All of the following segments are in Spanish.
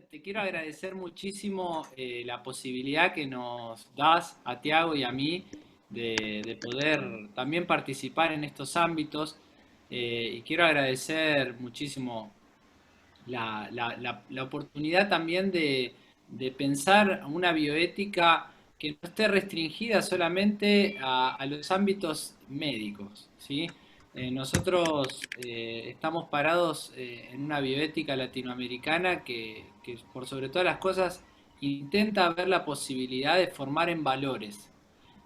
te quiero agradecer muchísimo la posibilidad que nos das a Tiago y a mí de poder también participar en estos ámbitos. Y quiero agradecer muchísimo la oportunidad también de pensar una bioética que no esté restringida solamente a los ámbitos médicos, ¿sí? Nosotros estamos parados en una bioética latinoamericana que por sobre todas las cosas intenta ver la posibilidad de formar en valores.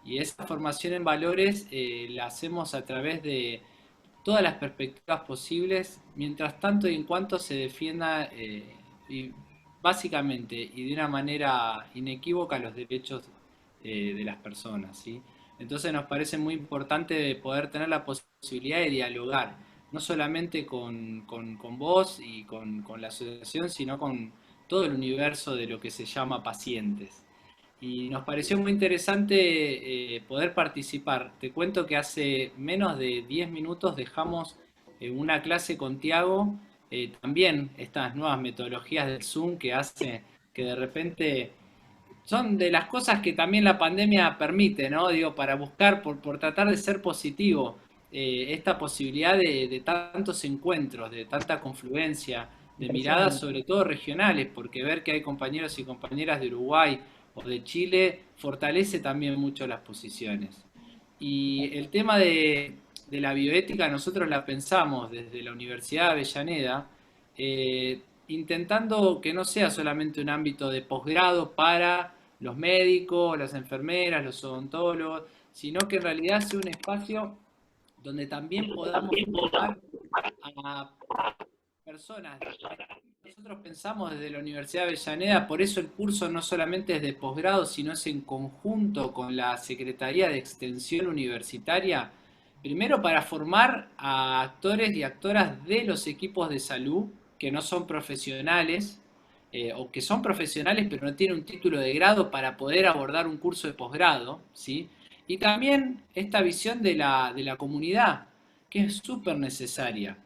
Y esa formación en valores la hacemos a través de todas las perspectivas posibles, mientras tanto y en cuanto se defienda y básicamente y de una manera inequívoca los derechos de las personas, ¿sí? Entonces nos parece muy importante poder tener la posibilidad de dialogar, no solamente con vos y con la asociación, sino con todo el universo de lo que se llama pacientes. Y nos pareció muy interesante poder participar. Te cuento que hace menos de 10 minutos dejamos una clase con Tiago, también estas nuevas metodologías del Zoom que hace que de repente son de las cosas que también la pandemia permite, ¿no? Digo, para buscar, por tratar de ser positivo, esta posibilidad de tantos encuentros, de tanta confluencia, de miradas Impresionante. sobre todo regionales, porque ver que hay compañeros y compañeras de Uruguay o de Chile fortalece también mucho las posiciones. Y el tema de la bioética nosotros la pensamos desde la Universidad de Avellaneda, eh, intentando que no sea solamente un ámbito de posgrado para los médicos, las enfermeras, los odontólogos, sino que en realidad sea un espacio donde también podamos formar a personas. Nosotros pensamos desde la Universidad de Avellaneda, por eso el curso no solamente es de posgrado, sino es en conjunto con la Secretaría de Extensión Universitaria, primero para formar a actores y actoras de los equipos de salud que no son profesionales, o que son profesionales pero no tienen un título de grado para poder abordar un curso de posgrado, ¿sí? Y también esta visión de la comunidad, que es súper necesaria.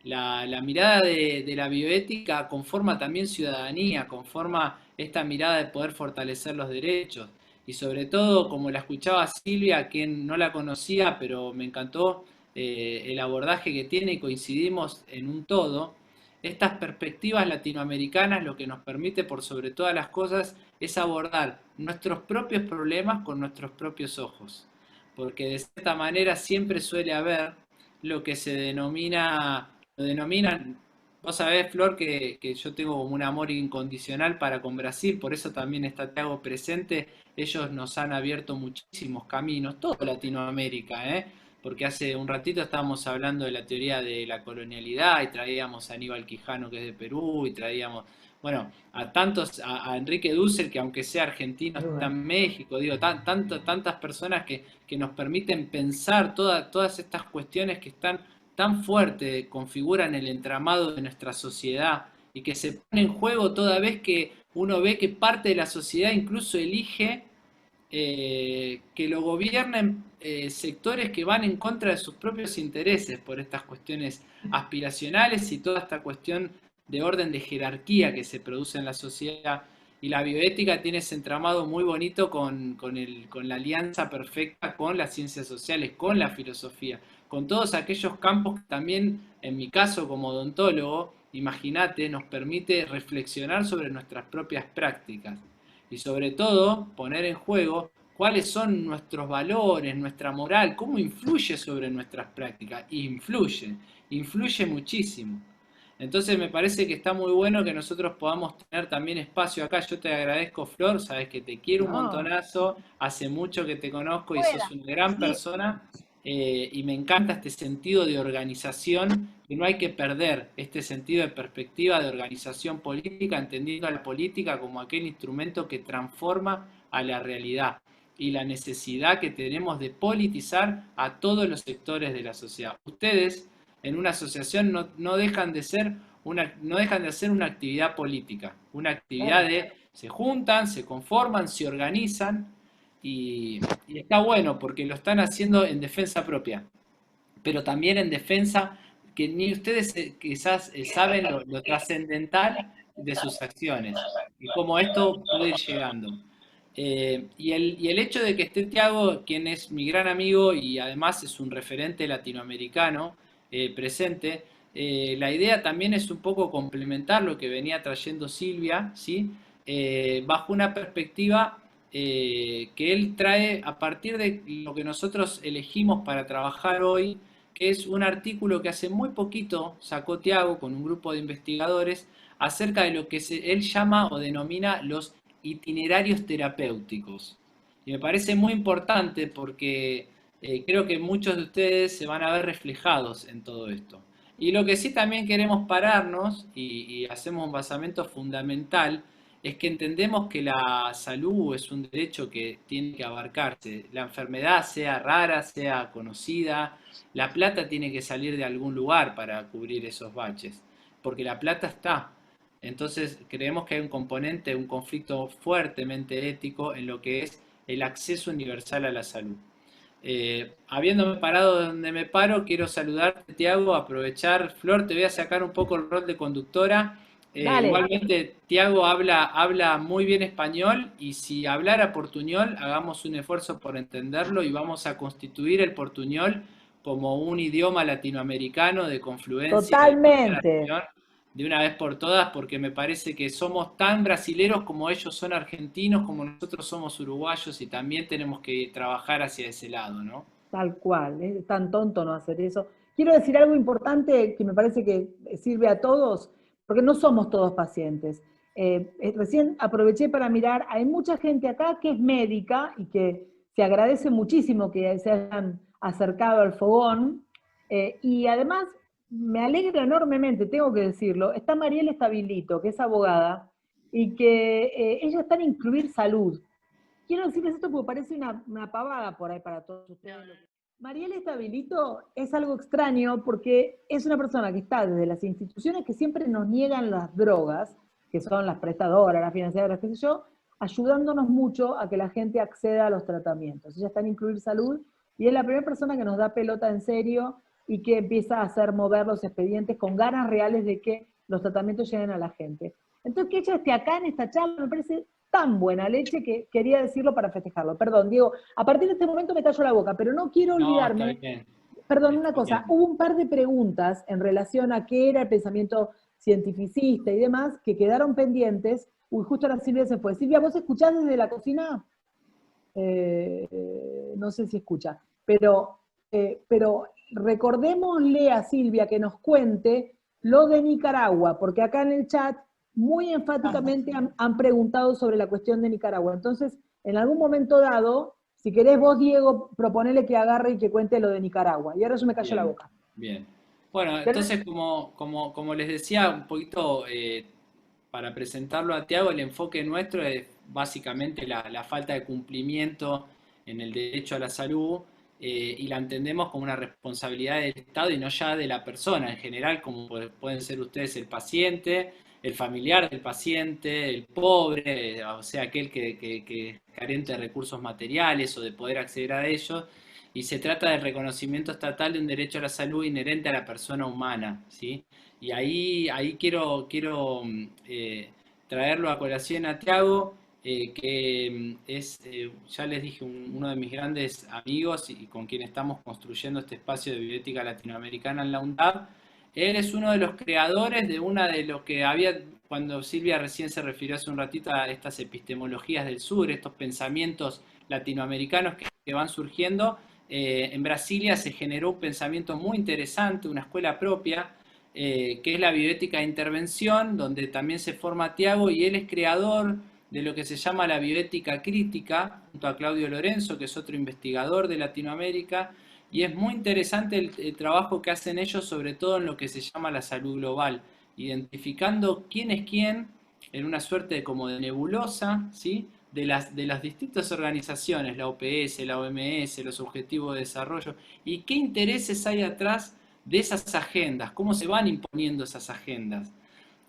La mirada de la bioética conforma también ciudadanía, conforma esta mirada de poder fortalecer los derechos. Y sobre todo, como la escuchaba Silvia, quien no la conocía, pero me encantó el abordaje que tiene y coincidimos en un todo, estas perspectivas latinoamericanas lo que nos permite por sobre todas las cosas es abordar nuestros propios problemas con nuestros propios ojos. Porque de cierta manera siempre suele haber lo que se denomina lo denominan, vos sabés, Flor, que yo tengo como un amor incondicional para con Brasil, por eso también está Thiago presente. Ellos nos han abierto muchísimos caminos, toda Latinoamérica, ¿eh? Porque hace un ratito estábamos hablando de la teoría de la colonialidad y traíamos a Aníbal Quijano, que es de Perú, y traíamos, bueno, a tantos, a Enrique Dussel, que aunque sea argentino Muy está bueno. en México, digo, tantas personas que nos permiten pensar todas estas cuestiones que están tan fuerte configuran el entramado de nuestra sociedad y que se pone en juego toda vez que uno ve que parte de la sociedad incluso elige que lo gobiernen sectores que van en contra de sus propios intereses por estas cuestiones aspiracionales y toda esta cuestión de orden de jerarquía que se produce en la sociedad. Y la bioética tiene ese entramado muy bonito con la alianza perfecta con las ciencias sociales, con la filosofía, con todos aquellos campos que también, en mi caso como odontólogo, imagínate, nos permite reflexionar sobre nuestras propias prácticas y sobre todo poner en juego cuáles son nuestros valores, nuestra moral, cómo influye sobre nuestras prácticas. Influye muchísimo. Entonces me parece que está muy bueno que nosotros podamos tener también espacio acá. Yo te agradezco, Flor, sabes que te quiero un No, montonazo, hace mucho que te conozco y sos pueda. una gran Sí, persona, y me encanta este sentido de organización, que no hay que perder este sentido de perspectiva de organización política, entendiendo a la política como aquel instrumento que transforma a la realidad y la necesidad que tenemos de politizar a todos los sectores de la sociedad. Ustedes en una asociación no dejan de ser no dejan de hacer una actividad política, una actividad claro. de se juntan, se conforman, se organizan y está bueno porque lo están haciendo en defensa propia, pero también en defensa que ni ustedes quizás saben lo trascendental de sus acciones y cómo esto puede ir llegando. Y el hecho de que esté Tiago, quien es mi gran amigo y además es un referente latinoamericano presente, la idea también es un poco complementar lo que venía trayendo Silvia, ¿sí? Bajo una perspectiva que él trae a partir de lo que nosotros elegimos para trabajar hoy, que es un artículo que hace muy poquito sacó Tiago con un grupo de investigadores acerca de lo que él llama o denomina los itinerarios terapéuticos. Y me parece muy importante porque creo que muchos de ustedes se van a ver reflejados en todo esto. Y lo que sí también queremos pararnos y hacemos un basamento fundamental es que entendemos que la salud es un derecho que tiene que abarcarse. La enfermedad, sea rara, sea conocida, la plata tiene que salir de algún lugar para cubrir esos baches, porque la plata está. Entonces creemos que hay un componente, un conflicto fuertemente ético en lo que es el acceso universal a la salud. Habiéndome parado donde me paro, quiero saludarte, Tiago, aprovechar. Flor, te voy a sacar un poco el rol de conductora. Dale, Igualmente, Tiago habla muy bien español y si hablara portuñol, hagamos un esfuerzo por entenderlo y vamos a constituir el portuñol como un idioma latinoamericano de confluencia, de totalmente. cooperación, de una vez por todas, porque me parece que somos tan brasileros como ellos son argentinos, como nosotros somos uruguayos y también tenemos que trabajar hacia ese lado, ¿no? Tal cual, es tan tonto no hacer eso. Quiero decir algo importante que me parece que sirve a todos, porque no somos todos pacientes. Recién aproveché para mirar, hay mucha gente acá que es médica y que se agradece muchísimo que se hayan acercado al fogón. Y además me alegra enormemente, tengo que decirlo, está Mariela Estabilito, que es abogada, y que ella está en Incluir Salud. Quiero decirles esto porque parece una pavada por ahí para todos ustedes. Mariela Estabilito es algo extraño porque es una persona que está desde las instituciones que siempre nos niegan las drogas, que son las prestadoras, las financiadoras, qué sé yo, ayudándonos mucho a que la gente acceda a los tratamientos. Ella está en Incluir Salud y es la primera persona que nos da pelota en serio y que empieza a hacer mover los expedientes con ganas reales de que los tratamientos lleguen a la gente. Entonces, que ella esté acá en esta charla me parece tan buena leche que quería decirlo para festejarlo. Perdón, Diego, a partir de este momento me callo la boca, pero no quiero No, está olvidarme, bien, perdón, una está cosa, bien. hubo un par de preguntas en relación a qué era el pensamiento cientificista y demás que quedaron pendientes. Uy, justo la Silvia se fue. Silvia, ¿vos escuchás desde la cocina? No sé si escucha, pero recordémosle a Silvia que nos cuente lo de Nicaragua, porque acá en el chat muy enfáticamente han preguntado sobre la cuestión de Nicaragua. Entonces, en algún momento dado, si querés vos, Diego, proponele que agarre y que cuente lo de Nicaragua. Y ahora yo me callo la Bien, boca. bien. Bueno, ¿Tenés? entonces como les decía un poquito para presentarlo a Tiago, el enfoque nuestro es básicamente la falta de cumplimiento en el derecho a la salud y la entendemos como una responsabilidad del Estado y no ya de la persona en general, como pueden ser ustedes el paciente, el familiar del paciente, el pobre, o sea, aquel que es carente de recursos materiales o de poder acceder a ellos y se trata del reconocimiento estatal de un derecho a la salud inherente a la persona humana, ¿sí? Y ahí quiero traerlo a colación a Tiago, que es, ya les dije, uno de mis grandes amigos y con quien estamos construyendo este espacio de bioética latinoamericana en la UNDAP. Él es uno de los creadores de una de lo que había, cuando Silvia recién se refirió hace un ratito a estas epistemologías del sur, estos pensamientos latinoamericanos que van surgiendo. En Brasilia se generó un pensamiento muy interesante, una escuela propia, que es la bioética de intervención, donde también se forma Tiago y él es creador de lo que se llama la bioética crítica, junto a Claudio Lorenzo, que es otro investigador de Latinoamérica, y es muy interesante el trabajo que hacen ellos, sobre todo en lo que se llama la salud global, identificando quién es quién en una suerte de como de nebulosa, ¿sí? De las distintas organizaciones, la OPS, la OMS, los Objetivos de Desarrollo, y qué intereses hay atrás de esas agendas, cómo se van imponiendo esas agendas,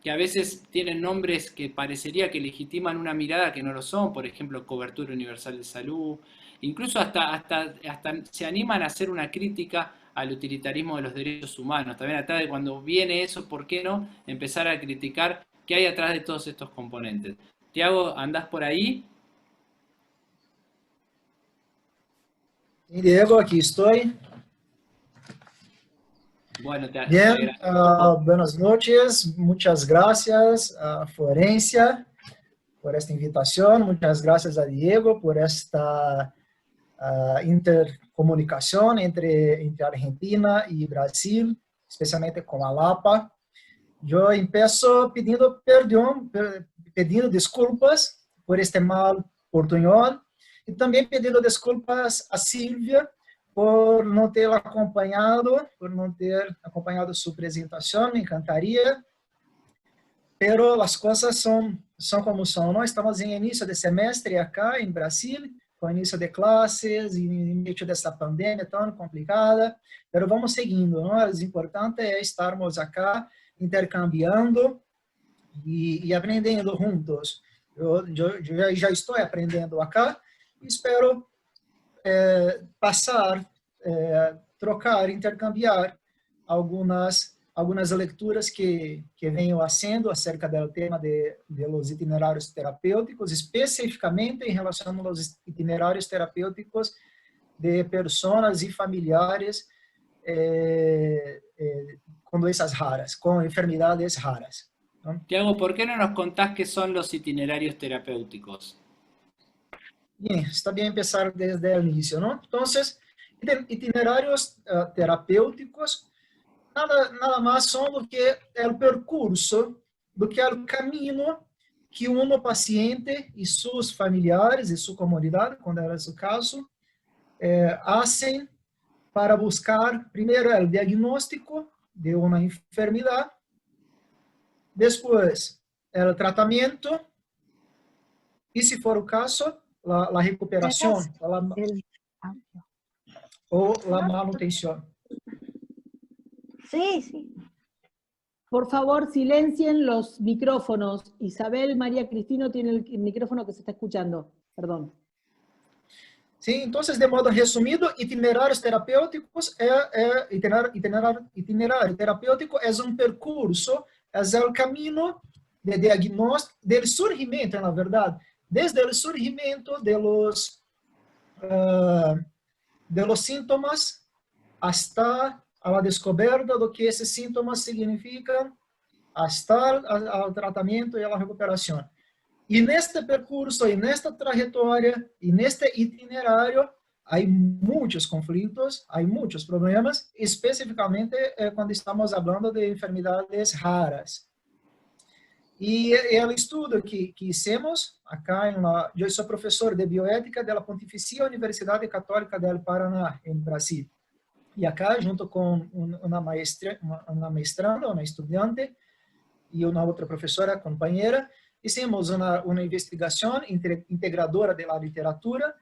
que a veces tienen nombres que parecería que legitiman una mirada que no lo son, por ejemplo, cobertura universal de salud, incluso hasta se animan a hacer una crítica al utilitarismo de los derechos humanos. También atrás de cuando viene eso, ¿por qué no empezar a criticar ¿Qué hay atrás de todos estos componentes? Tiago, ¿andás por ahí? Sí, Diego, aquí estoy. Bueno, te Bien, agradezco. buenas noches. Muchas gracias a Florencia por esta invitación. Muchas gracias a Diego por esta intercomunicación entre Argentina y Brasil, especialmente con a Lapa. Yo empiezo pidiendo perdón, pidiendo disculpas por este mal portuñol y también pidiendo disculpas a Silvia por não ter acompanhado sua apresentação, me encantaria, pero as coisas são como são. Nós estamos em início de semestre acá em Brasil, com início de classes, e início dessa pandemia tão complicada, pero vamos seguindo, não? O importante é estarmos acá intercambiando e aprendendo juntos. Eu já estou aprendendo acá e espero passar, trocar, intercambiar algumas leituras que venho fazendo acerca do tema de los itinerários terapêuticos, especificamente em relação aos itinerários terapêuticos de pessoas e familiares com doenças raras, com enfermidades raras. Tiago, ¿por qué no nos contás qué son los itinerarios terapéuticos? Bien, está bien empezar desde el inicio, ¿no? Entonces, itinerarios terapêuticos nada más son lo que el percurso, lo que el camino que uno paciente y sus familiares y su comunidad, cuando era su caso, hacen para buscar primero el diagnóstico de una enfermedad, después el tratamiento y, si for el caso, la recuperación o la manutención. Sí, sí. Por favor, silencien los micrófonos. Isabel María Cristino tiene el micrófono que se está escuchando. Perdón. Sí, entonces, de modo resumido, itinerarios terapêuticos itinerário terapêutico é um percurso, é o caminho de diagnóstico, del surgimento, na verdade, desde o surgimento de los síntomas hasta a la descoberta do que esses síntomas significam, hasta o tratamento e a recuperação. E neste percurso, e nesta trajetória, e neste itinerário, há muitos conflitos, há muitos problemas, especificamente quando estamos falando de enfermidades raras. E o estudo que hicimos acá, eu sou professor de bioética da Pontificia Universidade Católica do Paraná, em Brasil. E acá, junto com uma mestranda, uma estudante, e uma outra professora, companheira, hicimos uma investigação integradora da literatura,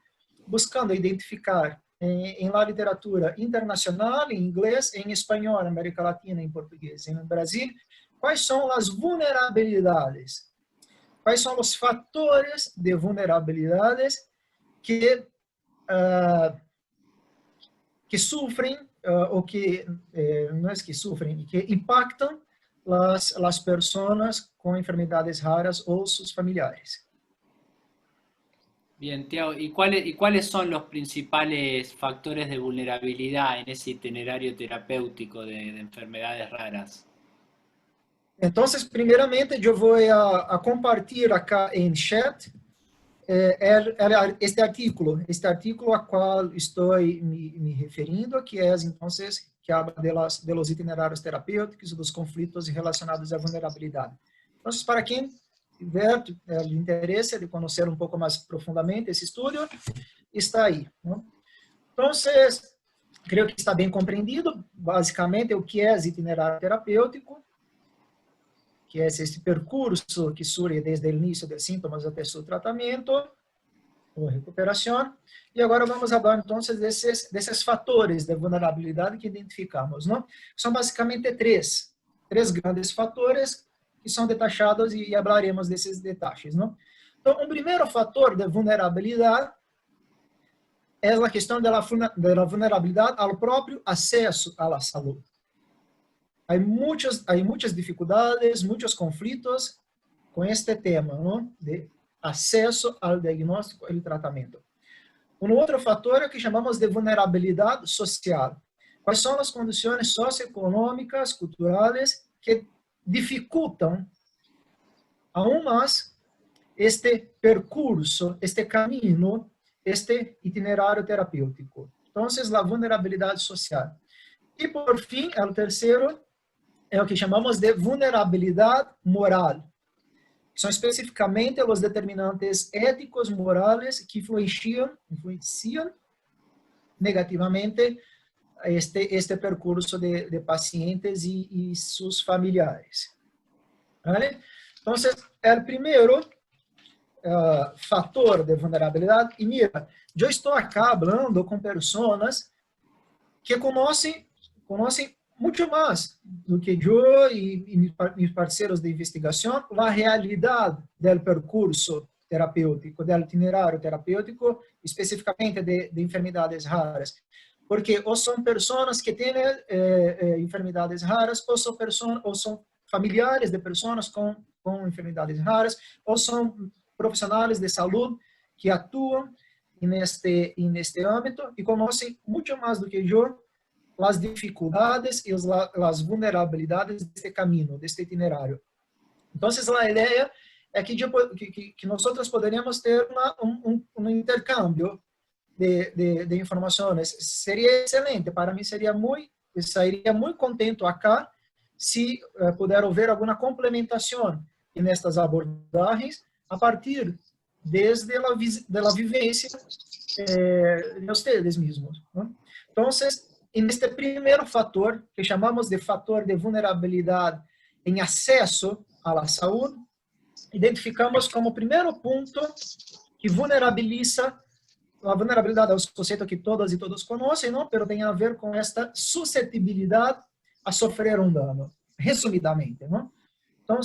buscando identificar em la literatura internacional, em inglês, em espanhol, América Latina, em português, em Brasil, quais são as vulnerabilidades, quais são os fatores de vulnerabilidades que sofrem, ou que, não é que sofrem, que impactam as pessoas com enfermidades raras ou seus familiares. Bien, Tiago, ¿y cuáles son los principales factores de vulnerabilidad en ese itinerario terapéutico de enfermedades raras? Entonces, primeramente, yo voy a compartir acá en chat este artículo a cual estoy me referindo, que es entonces que habla de los itinerarios terapêuticos e dos conflitos relacionados à vulnerabilidade. Então, para quem tiver o interesse de conhecer um pouco mais profundamente esse estudo, está aí. Né? Então, creio que está bem compreendido, basicamente, o que é itinerário terapêutico, que é esse percurso que surge desde o início dos sintomas até seu tratamento ou recuperação. E agora vamos falar, então, desses fatores de vulnerabilidade que identificamos. Não? São basicamente três grandes fatores que são detachados e falaremos desses detalhes. Não? Então, o primeiro fator de vulnerabilidade é a questão da vulnerabilidade ao próprio acesso à saúde. Há muitas dificuldades, muitos conflitos com este tema, não? De acesso ao diagnóstico e tratamento. Um outro fator é o que chamamos de vulnerabilidade social. Quais são as condições socioeconômicas, culturais, que dificultam aún mais este percurso, este caminho, este itinerário terapêutico. Então, a vulnerabilidade social. E, por fim, o terceiro é o que chamamos de vulnerabilidade moral. São especificamente os determinantes éticos, morais, que influenciam negativamente este percurso de pacientes e seus familiares. ¿Vale? Então, o primeiro fator de vulnerabilidade, e mira, eu estou acá falando com pessoas que conhecem muito mais do que eu e meus parceiros de investigação a realidade do percurso terapêutico, do itinerário terapêutico, especificamente de enfermidades raras. Porque ou são pessoas que têm enfermidades raras, ou são familiares de pessoas com enfermidades raras, ou são profissionais de saúde que atuam neste âmbito e conhecem muito mais do que eu as dificuldades e as vulnerabilidades deste caminho, deste itinerário. Então, a ideia é que nós poderíamos ter um intercâmbio de informações. Seria excelente, para mim sairia muito contente acá se puder haver alguma complementação nestas abordagens a partir desde a vivência de vocês mesmos. Então, neste primeiro fator, que chamamos de fator de vulnerabilidade em acesso à saúde, identificamos como primeiro ponto que vulnerabiliza. A vulnerabilidade é um conceito que todas e todos conhecem, não? Mas tem a ver com esta suscetibilidade a sofrer um dano, resumidamente, não? Então,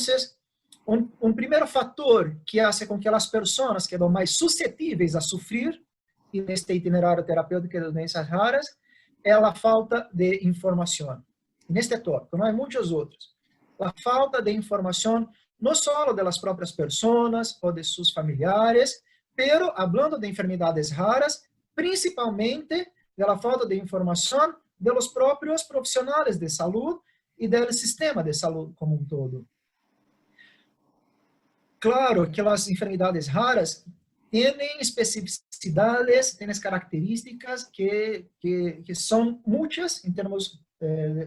um primeiro fator que faz com que as pessoas que são mais suscetíveis a sofrer neste itinerário terapêutico de doenças raras é a falta de informação. Neste tópico, não há muitos outros. A falta de informação não só das próprias pessoas ou de seus familiares, pero hablando de enfermidades raras, principalmente da falta de informação dos próprios profissionais de saúde e do sistema de saúde como um todo. Claro que as enfermidades raras têm especificidades, têm características que são muitas em termos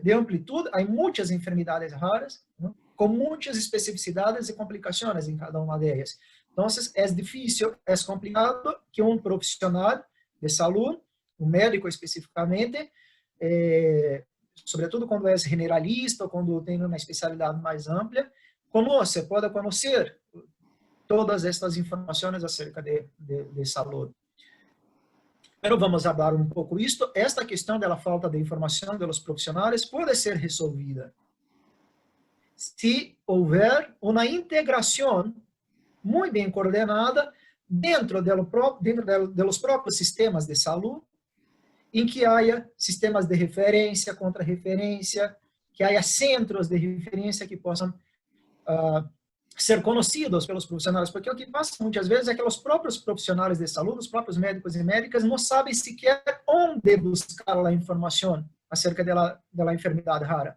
de amplitude. Há muitas enfermidades raras, não? Com muitas especificidades e complicações em cada uma delas. Então, é difícil, é complicado que um profissional de saúde, um médico especificamente, sobretudo quando é generalista ou quando tem uma especialidade mais ampla, pode conhecer todas estas informações acerca de saúde. Mas vamos falar um pouco disto. Esta questão da falta de informação dos profissionais pode ser resolvida se houver uma integração muito bem coordenada dentro dos próprios sistemas de saúde, em que haja sistemas de referência, contra-referência, que haja centros de referência que possam ser conhecidos pelos profissionais, porque o que passa muitas vezes é que os próprios profissionais de saúde, os próprios médicos e médicas, não sabem sequer onde buscar a informação acerca da enfermidade rara.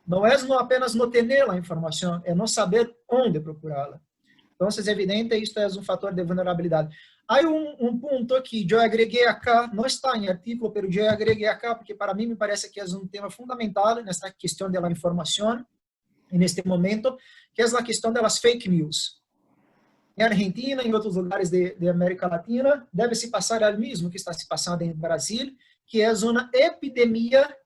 Não é apenas não ter a informação, é não saber onde procurá-la. Então, é evidente, isto é um fator de vulnerabilidade. Há um ponto que eu agreguei acá, não está em artigo, mas eu agreguei acá, porque para mim me parece que é um tema fundamental nessa questão da informação, neste momento, que é a questão das fake news. Em Argentina, em outros lugares de América Latina, deve se passar o mesmo que está se passando em Brasil, que é uma epidemia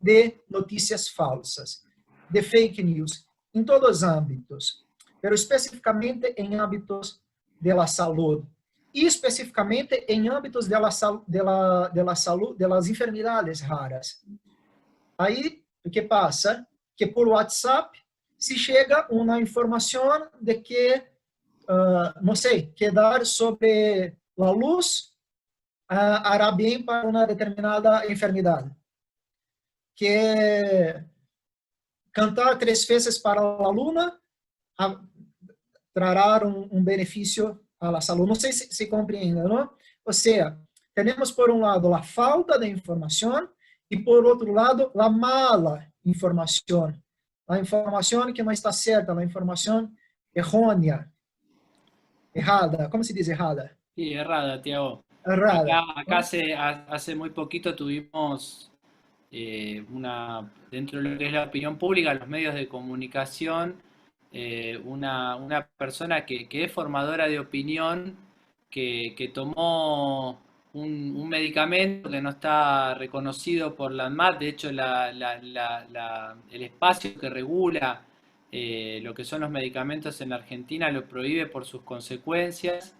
de notícias falsas, de fake news, em todos os âmbitos, mas especificamente em âmbitos da saúde, e especificamente em âmbitos das enfermidades raras. Aí, o que passa? Que por WhatsApp se chega uma informação de que, não sei, que dar sobre a luz hará bem para uma determinada enfermidade. Que cantar 3 vezes para a luna traerá un beneficio a la salud. No sé si se compreende, ¿no? O sea, tenemos por un lado la falta de información y por otro lado la mala información. La información que no está cierta, la información errónea, errada. ¿Cómo se dice errada? Sí, errada, Tiago. Errada, Acá ¿no? hace muy poquito tuvimos dentro de lo que es la opinión pública, los medios de comunicación, una persona que es formadora de opinión, que tomó un medicamento que no está reconocido por la ANMAT. De hecho, el espacio que regula lo que son los medicamentos en la Argentina lo prohíbe por sus consecuencias.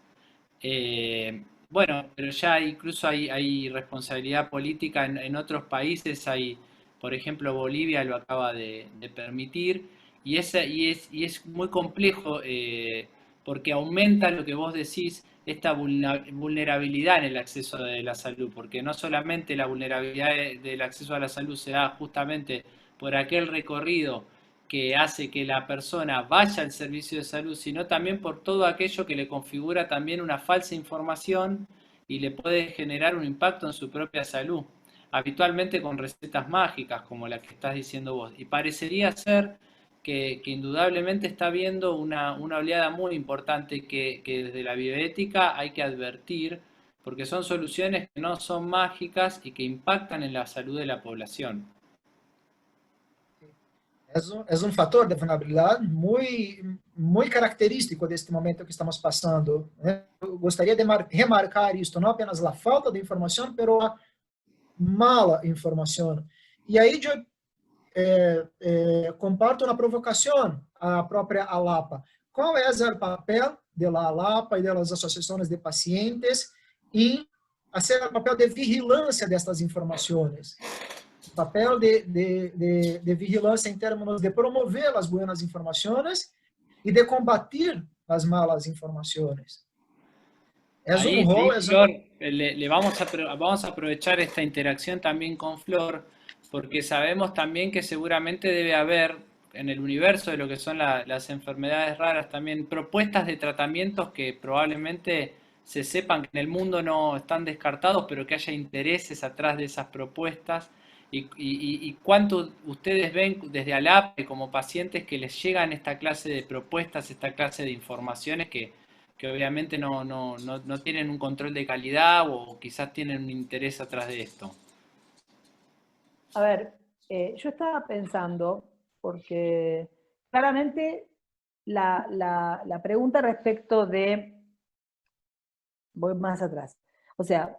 Bueno, pero ya incluso hay responsabilidad política en otros países. Por ejemplo, Bolivia lo acaba de permitir, y es muy complejo, porque aumenta lo que vos decís, esta vulnerabilidad en el acceso de la salud, porque no solamente la vulnerabilidad del acceso a la salud se da justamente por aquel recorrido que hace que la persona vaya al servicio de salud, sino también por todo aquello que le configura también una falsa información y le puede generar un impacto en su propia salud, habitualmente con recetas mágicas como la que estás diciendo vos. Y parecería ser que indudablemente está habiendo una oleada muy importante que desde la bioética hay que advertir, porque son soluciones que no son mágicas y que impactan en la salud de la población. Es un factor de vulnerabilidad muy característico de este momento que estamos pasando, né? Eu gostaria de remarcar isto, não apenas a falta de informação, pero a mala informação. E aí eu comparto uma provocação à própria ALAPA. Qual é o papel da ALAPA e das associações de pacientes em fazer o papel de vigilância destas informações? Papel de vigilância em termos de promover as boas informações e de combater as malas informações. Ahí, sí, Flor, vamos a aprovechar esta interacción también con Flor, porque sabemos también que seguramente debe haber en el universo de lo que son las enfermedades raras también propuestas de tratamientos que probablemente se sepan que en el mundo no están descartados, pero que haya intereses atrás de esas propuestas. Y cuánto ustedes ven desde ALAP como pacientes que les llegan esta clase de propuestas, esta clase de informaciones que obviamente no tienen un control de calidad, o quizás tienen un interés atrás de esto. A ver, yo estaba pensando, porque claramente la pregunta respecto de, voy más atrás, o sea,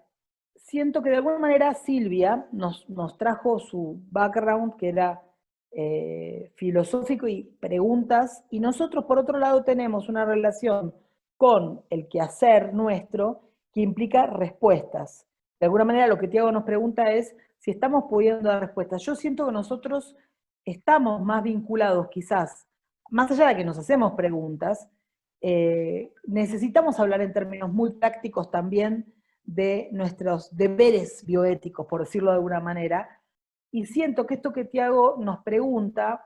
siento que de alguna manera Silvia nos trajo su background, que era filosófico y preguntas, y nosotros por otro lado tenemos una relación con el quehacer nuestro que implica respuestas. De alguna manera lo que Tiago nos pregunta es si estamos pudiendo dar respuestas. Yo siento que nosotros estamos más vinculados quizás, más allá de que nos hacemos preguntas, necesitamos hablar en términos muy prácticos también de nuestros deberes bioéticos, por decirlo de alguna manera, y siento que esto que Tiago nos pregunta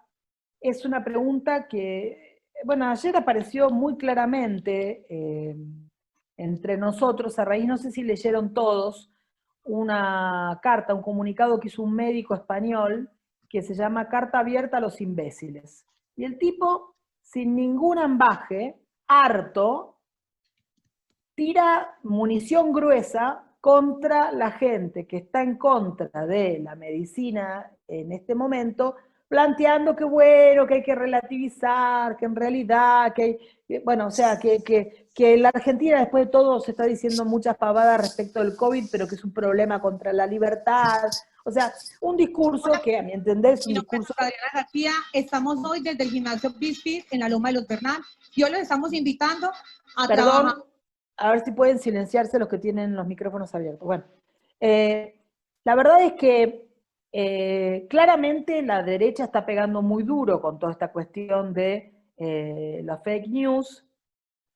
es una pregunta que, bueno, ayer apareció muy claramente entre nosotros, a raíz, no sé si leyeron todos, una carta, un comunicado que hizo un médico español que se llama Carta Abierta a los Imbéciles. Y el tipo, sin ningún ambaje, harto, tira munición gruesa contra la gente que está en contra de la medicina en este momento, planteando que bueno, que hay que relativizar, que en realidad, bueno, o sea, que la Argentina después de todo se está diciendo muchas pavadas respecto del COVID, pero que es un problema contra la libertad. O sea, un discurso que a mi entender es un discurso... Adriana García, estamos hoy desde el gimnasio Bispir en la Loma de los Bernal, y hoy los estamos invitando a trabajar. A ver si pueden silenciarse los que tienen los micrófonos abiertos. Bueno, la verdad es que claramente la derecha está pegando muy duro con toda esta cuestión de la fake news.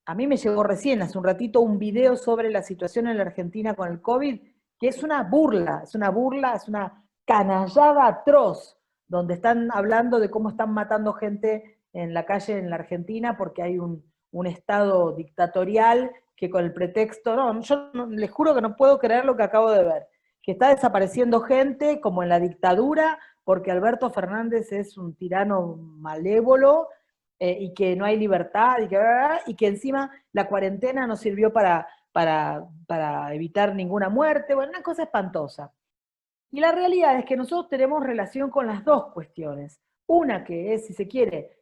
A mí me llegó recién, hace un ratito, un video sobre la situación en la Argentina con el COVID, que es una burla, es una canallada atroz, donde están hablando de cómo están matando gente en la calle en la Argentina porque hay un Estado dictatorial que con el pretexto, no, yo les juro que no puedo creer lo que acabo de ver, que está desapareciendo gente como en la dictadura porque Alberto Fernández es un tirano malévolo y que no hay libertad y que encima la cuarentena no sirvió para evitar ninguna muerte, bueno, una cosa espantosa. Y la realidad es que nosotros tenemos relación con las dos cuestiones. Una que es, si se quiere,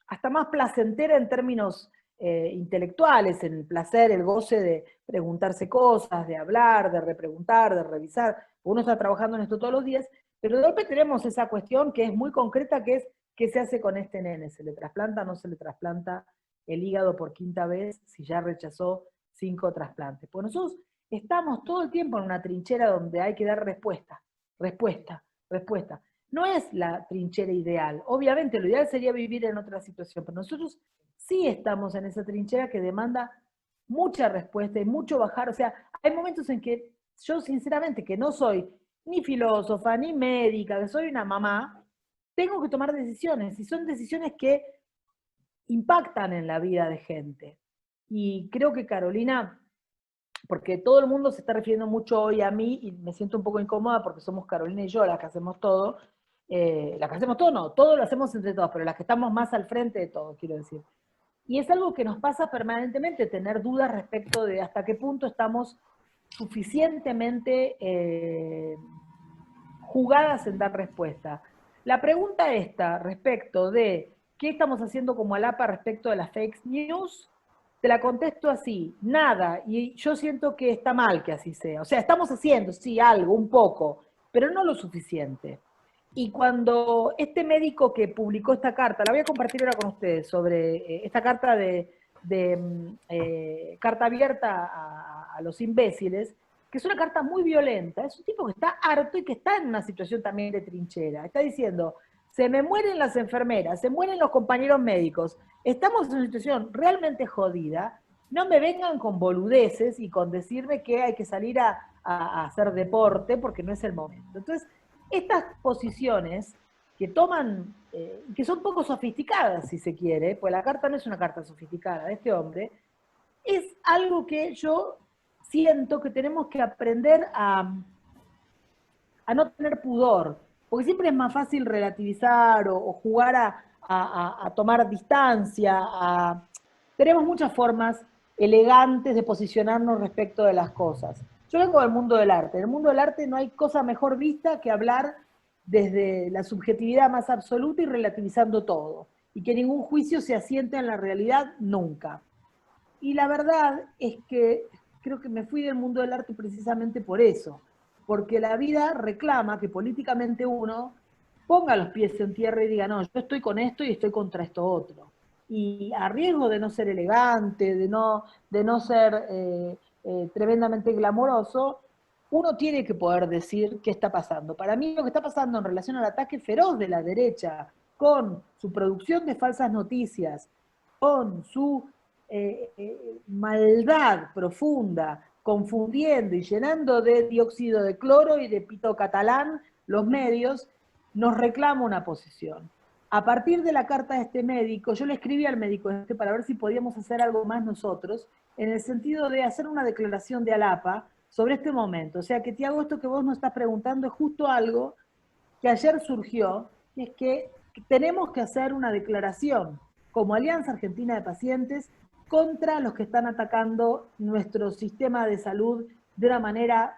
hasta más placentera en términos intelectuales, en el placer, el goce de preguntarse cosas, de hablar, de repreguntar, de revisar. Uno está trabajando en esto todos los días, pero de golpe tenemos esa cuestión que es muy concreta, que es qué se hace con este nene. ¿Se le trasplanta o no se le trasplanta el hígado por quinta vez si ya rechazó 5 trasplantes? Pues nosotros estamos todo el tiempo en una trinchera donde hay que dar respuesta, respuesta, respuesta. No es la trinchera ideal. Obviamente lo ideal sería vivir en otra situación, pero nosotros sí estamos en esa trinchera que demanda mucha respuesta y mucho bajar. O sea, hay momentos en que yo sinceramente, que no soy ni filósofa, ni médica, que soy una mamá, tengo que tomar decisiones, y son decisiones que impactan en la vida de gente. Y creo que Carolina, porque todo el mundo se está refiriendo mucho hoy a mí, y me siento un poco incómoda porque somos Carolina y yo las que hacemos todo, las que hacemos todo no, todo lo hacemos entre todos, pero las que estamos más al frente de todo, quiero decir. Y es algo que nos pasa permanentemente, tener dudas respecto de hasta qué punto estamos suficientemente jugadas en dar respuesta. La pregunta esta respecto de qué estamos haciendo como ALAPA respecto de las fake news, te la contesto así, nada, y yo siento que está mal que así sea. O sea, estamos haciendo, sí, algo, un poco, pero no lo suficiente. Y cuando este médico que publicó esta carta, la voy a compartir ahora con ustedes, sobre esta carta carta abierta a los imbéciles, que es una carta muy violenta, es un tipo que está harto y que está en una situación también de trinchera. Está diciendo, se me mueren las enfermeras, se mueren los compañeros médicos, estamos en una situación realmente jodida, no me vengan con boludeces y con decirme que hay que salir a hacer deporte porque no es el momento. Entonces, estas posiciones que toman, que son poco sofisticadas si se quiere, pues la carta no es una carta sofisticada de este hombre, es algo que yo siento que tenemos que aprender a no tener pudor, porque siempre es más fácil relativizar o jugar a tomar distancia. Tenemos muchas formas elegantes de posicionarnos respecto de las cosas. Yo vengo del mundo del arte. En el mundo del arte no hay cosa mejor vista que hablar desde la subjetividad más absoluta y relativizando todo, y que ningún juicio se asiente en la realidad nunca. Y la verdad es que creo que me fui del mundo del arte precisamente por eso, porque la vida reclama que políticamente uno ponga los pies en tierra y diga, no, yo estoy con esto y estoy contra esto otro. Y a riesgo de no ser elegante, de no ser tremendamente glamoroso, uno tiene que poder decir qué está pasando. Para mí lo que está pasando en relación al ataque feroz de la derecha, con su producción de falsas noticias, con su maldad profunda, confundiendo y llenando de dióxido de cloro y de pito catalán los medios, nos reclama una posición. A partir de la carta de este médico, yo le escribí al médico para ver si podíamos hacer algo más nosotros, en el sentido de hacer una declaración de ALAPA sobre este momento. O sea, que Tiago, esto que vos nos estás preguntando es justo algo que ayer surgió, y es que tenemos que hacer una declaración como Alianza Argentina de Pacientes contra los que están atacando nuestro sistema de salud de una manera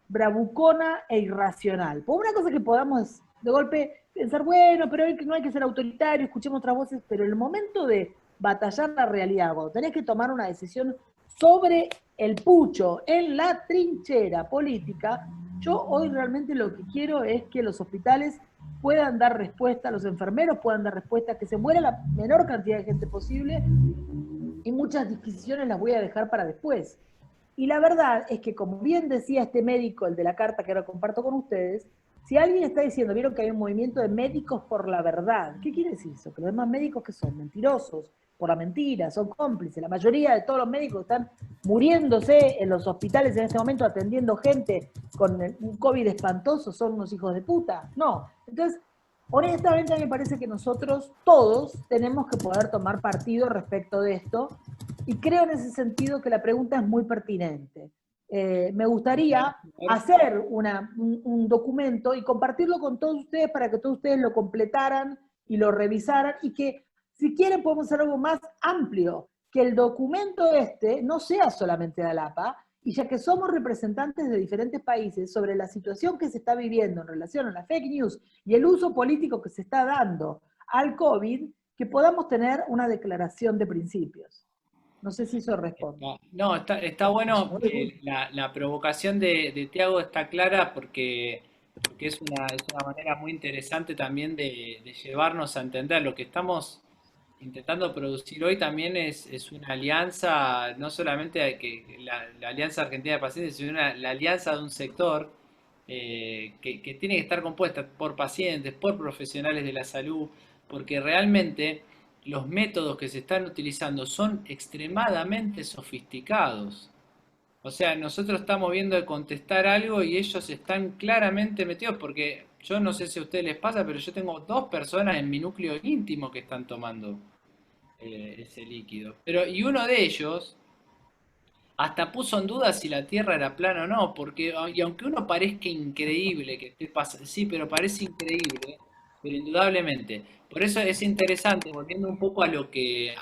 bravucona e irracional. Por una cosa que podamos de golpe pensar, bueno, pero no hay que ser autoritario, escuchemos otras voces, pero en el momento de batallar la realidad, cuando tenés que tomar una decisión sobre el pucho en la trinchera política, yo hoy realmente lo que quiero es que los hospitales puedan dar respuesta, los enfermeros puedan dar respuesta, que se muera la menor cantidad de gente posible, y muchas disquisiciones las voy a dejar para después. Y la verdad es que, como bien decía este médico, el de la carta que ahora comparto con ustedes, si alguien está diciendo, vieron que hay un movimiento de médicos por la verdad, ¿qué quiere decir eso? Que los demás médicos que son mentirosos, por la mentira, son cómplices. La mayoría de todos los médicos están muriéndose en los hospitales en este momento atendiendo gente con un COVID espantoso, son unos hijos de puta. No. Entonces, Honestamente, me parece que nosotros todos tenemos que poder tomar partido respecto de esto, y creo en ese sentido que la pregunta es muy pertinente. Me gustaría hacer un documento y compartirlo con todos ustedes para que todos ustedes lo completaran y lo revisaran, y que si quieren podemos hacer algo más amplio, que el documento no sea solamente de ALAPA, y ya que somos representantes de diferentes países sobre la situación que se está viviendo en relación a la fake news y el uso político que se está dando al COVID, que podamos tener una declaración de principios. No sé si eso responde. No, está bueno. La provocación de Tiago está clara porque es una manera muy interesante también de llevarnos a entender lo que estamos intentando producir hoy. También es una alianza, no solamente la Alianza Argentina de Pacientes, sino la alianza de un sector que tiene que estar compuesta por pacientes, por profesionales de la salud, porque realmente los métodos que se están utilizando son extremadamente sofisticados. O sea, nosotros estamos viendo de contestar algo y ellos están claramente metidos, porque yo no sé si a ustedes les pasa, pero yo tengo 2 personas en mi núcleo íntimo que están tomando ese líquido. Y uno de ellos hasta puso en duda si la Tierra era plana o no, porque y aunque uno parezca increíble que esté pasando, sí, pero parece increíble, pero indudablemente. Por eso es interesante, volviendo un poco a lo que,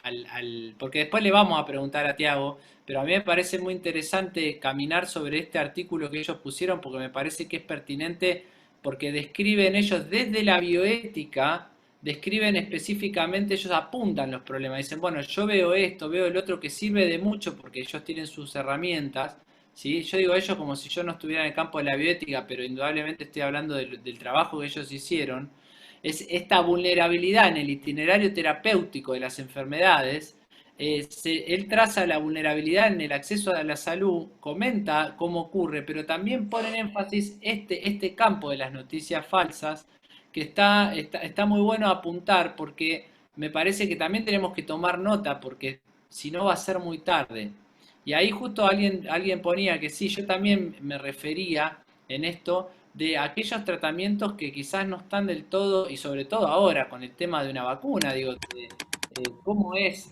porque después le vamos a preguntar a Tiago, pero a mí me parece muy interesante caminar sobre este artículo que ellos pusieron, porque me parece que es pertinente, porque describen ellos desde la bioética, describen específicamente, ellos apuntan los problemas, dicen, bueno, yo veo esto, veo el otro, que sirve de mucho porque ellos tienen sus herramientas, ¿sí? Yo digo ellos como si yo no estuviera en el campo de la bioética, pero indudablemente estoy hablando del trabajo que ellos hicieron. Es esta vulnerabilidad en el itinerario terapéutico de las enfermedades. Él traza la vulnerabilidad en el acceso a la salud, comenta cómo ocurre, pero también pone en énfasis este campo de las noticias falsas, que está muy bueno apuntar, porque me parece que también tenemos que tomar nota, porque si no va a ser muy tarde. Y ahí justo alguien ponía que sí, yo también me refería en esto de aquellos tratamientos que quizás no están del todo, y sobre todo ahora con el tema de una vacuna, digo, cómo es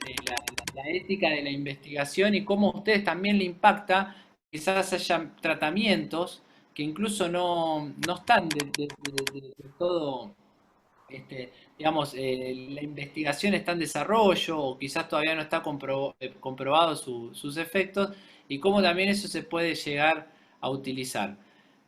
la ética de la investigación y cómo a ustedes también le impacta, quizás haya tratamientos que incluso no están de todo, digamos, la investigación está en desarrollo o quizás todavía no está comprobado sus efectos, y cómo también eso se puede llegar a utilizar.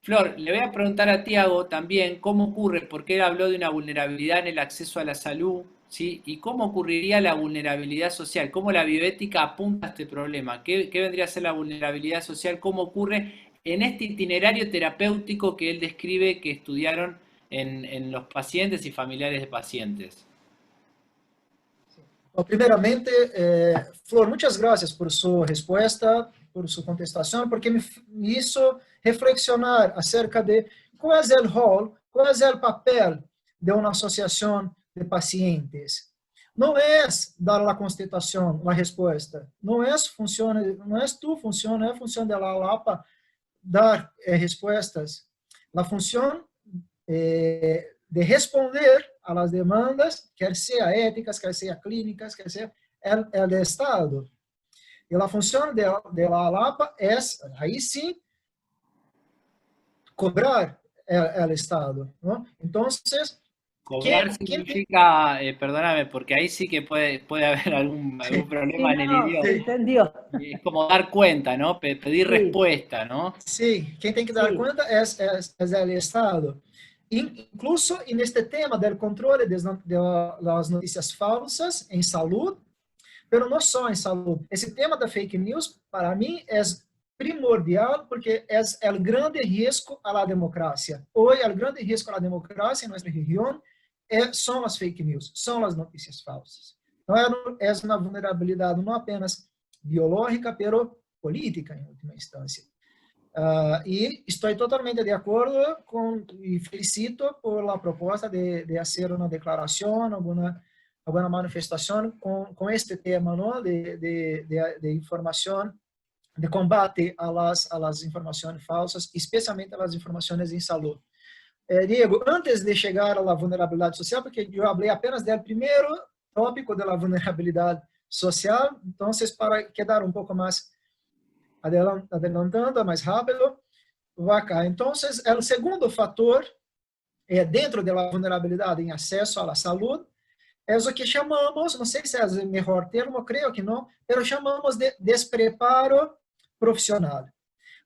Flor, le voy a preguntar a Tiago también cómo ocurre, porque él habló de una vulnerabilidad en el acceso a la salud, ¿sí? Y cómo ocurriría la vulnerabilidad social, cómo la bioética apunta a este problema, qué vendría a ser la vulnerabilidad social, cómo ocurre en este itinerario terapéutico que él describe que estudiaron en los pacientes y familiares de pacientes. Bom, primeiramente, Flor, muitas graças por sua resposta, por sua contestação, porque me hizo reflexionar acerca de qual é o rol, qual é o papel de uma associação de pacientes. Não é dar a contestação, a resposta. Não é tu função, não é função da ALAPA dar respostas. A função de responder a las demandas, quer seja éticas, quer seja clínicas, quer seja el Estado. E a função de la ALAPA é, aí sim, cobrar el Estado, ¿no? Entonces, cobrar significa, perdóname, porque ahí sí que puede haber algún problema en el idioma. Se entendió. Es como dar cuenta, ¿no? Pedir respuesta, ¿no? Sí, quien tem que dar cuenta es el Estado. Incluso neste tema do controle das notícias falsas em saúde, pero não só em saúde. Esse tema da fake news, para mim, é primordial porque é o grande risco à democracia. Hoje, o grande risco à democracia em nossa região são as fake news, são as notícias falsas. Então, é uma vulnerabilidade não apenas biológica, pero política, em última instância. E estou totalmente de acordo e felicito por a proposta de fazer uma declaração, alguma manifestação com este tema, não? De informação, de combate a las informações falsas, especialmente as informações em saúde. Diego, antes de chegar à vulnerabilidade social, porque eu falei apenas do primeiro tópico da vulnerabilidade social, então, para quedar um pouco mais adelantando, mais rápido, vou acá. Então, o segundo fator dentro da vulnerabilidade em acesso à saúde é o que chamamos, não sei se é o melhor termo, creio que não, mas chamamos de despreparo profissional.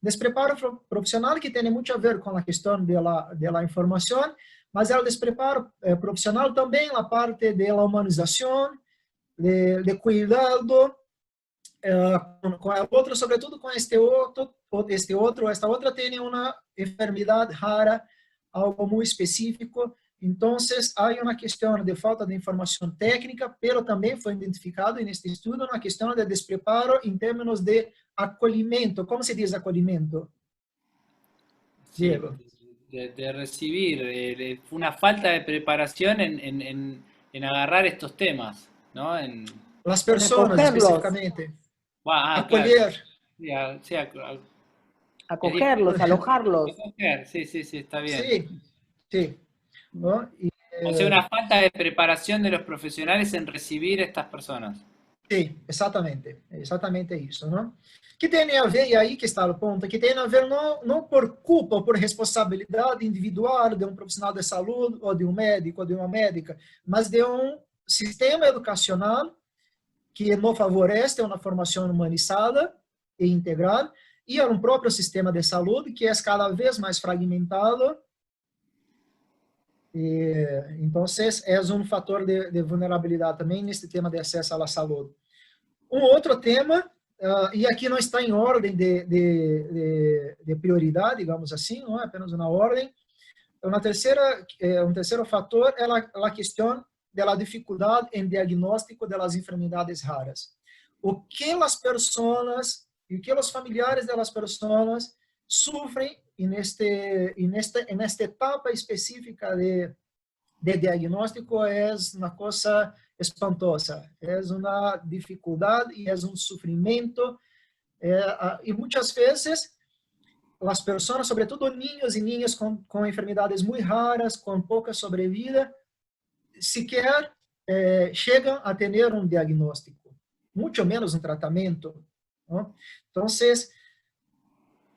Despreparo profissional que tem muito a ver com a questão da informação, mas é o despreparo profissional também na parte da humanização, de cuidado, com a outra, sobretudo com esta outra tem uma enfermidade rara, algo muito específico. Então, há uma questão de falta de informação técnica, mas também foi identificado neste estudo uma questão de despreparo em termos de acolhimento. Como se diz acolhimento? Diego. De recibir, una falta de preparación en agarrar estos temas, ¿no? Las personas específicamente. Acolher. Claro. Acogerlos, alojarlos. Acoger, sí, está bien. Sí. ¿No? O sea, una falta de preparación de los profesionales en recibir estas personas. Sim, exatamente isso, não? Que tem a ver, e aí que está o ponto, que tem a ver não por culpa, por responsabilidade individual de um profissional de saúde, ou de um médico, ou de uma médica, mas de um sistema educacional que não favorece uma formação humanizada e integral, e um próprio sistema de saúde que é cada vez mais fragmentado. Então, é um fator de vulnerabilidade também nesse tema de acesso à saúde. Um outro tema, e aqui não está em ordem de prioridade, digamos assim, não é apenas uma ordem. Um terceiro fator é a questão da dificuldade em diagnóstico das enfermidades raras. O que as pessoas e o que os familiares das pessoas sofrem nesta etapa específica de diagnóstico é uma coisa espantosa, é uma dificuldade e é um sofrimento, e muitas vezes as pessoas, sobretudo niños e niñas com enfermidades muito raras, com pouca sobrevida, sequer chegam a ter um diagnóstico, muito menos um tratamento, não? Então,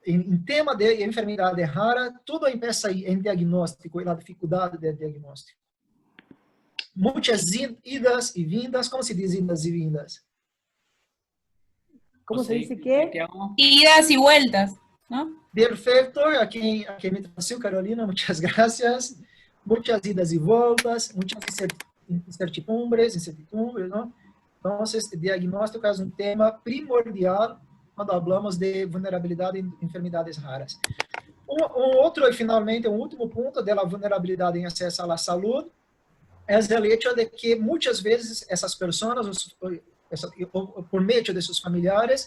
em tema de enfermidade rara, tudo começa em diagnóstico e na dificuldade de diagnóstico. Muitas idas e vindas, como se diz idas e vindas? ¿Cómo se dice qué? Idas y vueltas, ¿no? Perfeito, aqui me traduziu, Carolina, muitas graças. Muitas idas e voltas, muitas incertidumbres, não? Então, esse diagnóstico é um tema primordial quando falamos de vulnerabilidade em enfermidades raras. Outro, e finalmente, último ponto da vulnerabilidade em acesso à saúde é o hecho de que muitas vezes essas pessoas, por meio de seus familiares,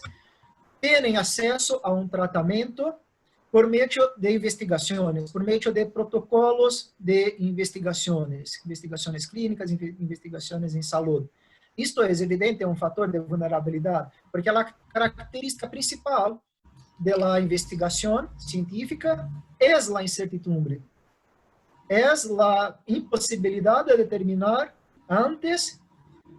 têm acesso a um tratamento por meio de investigações, por meio de protocolos de investigações clínicas, investigações em saúde. Isto é evidente, é um fator de vulnerabilidade, porque a característica principal da investigação científica é a incertidumbre, é a impossibilidade de determinar antes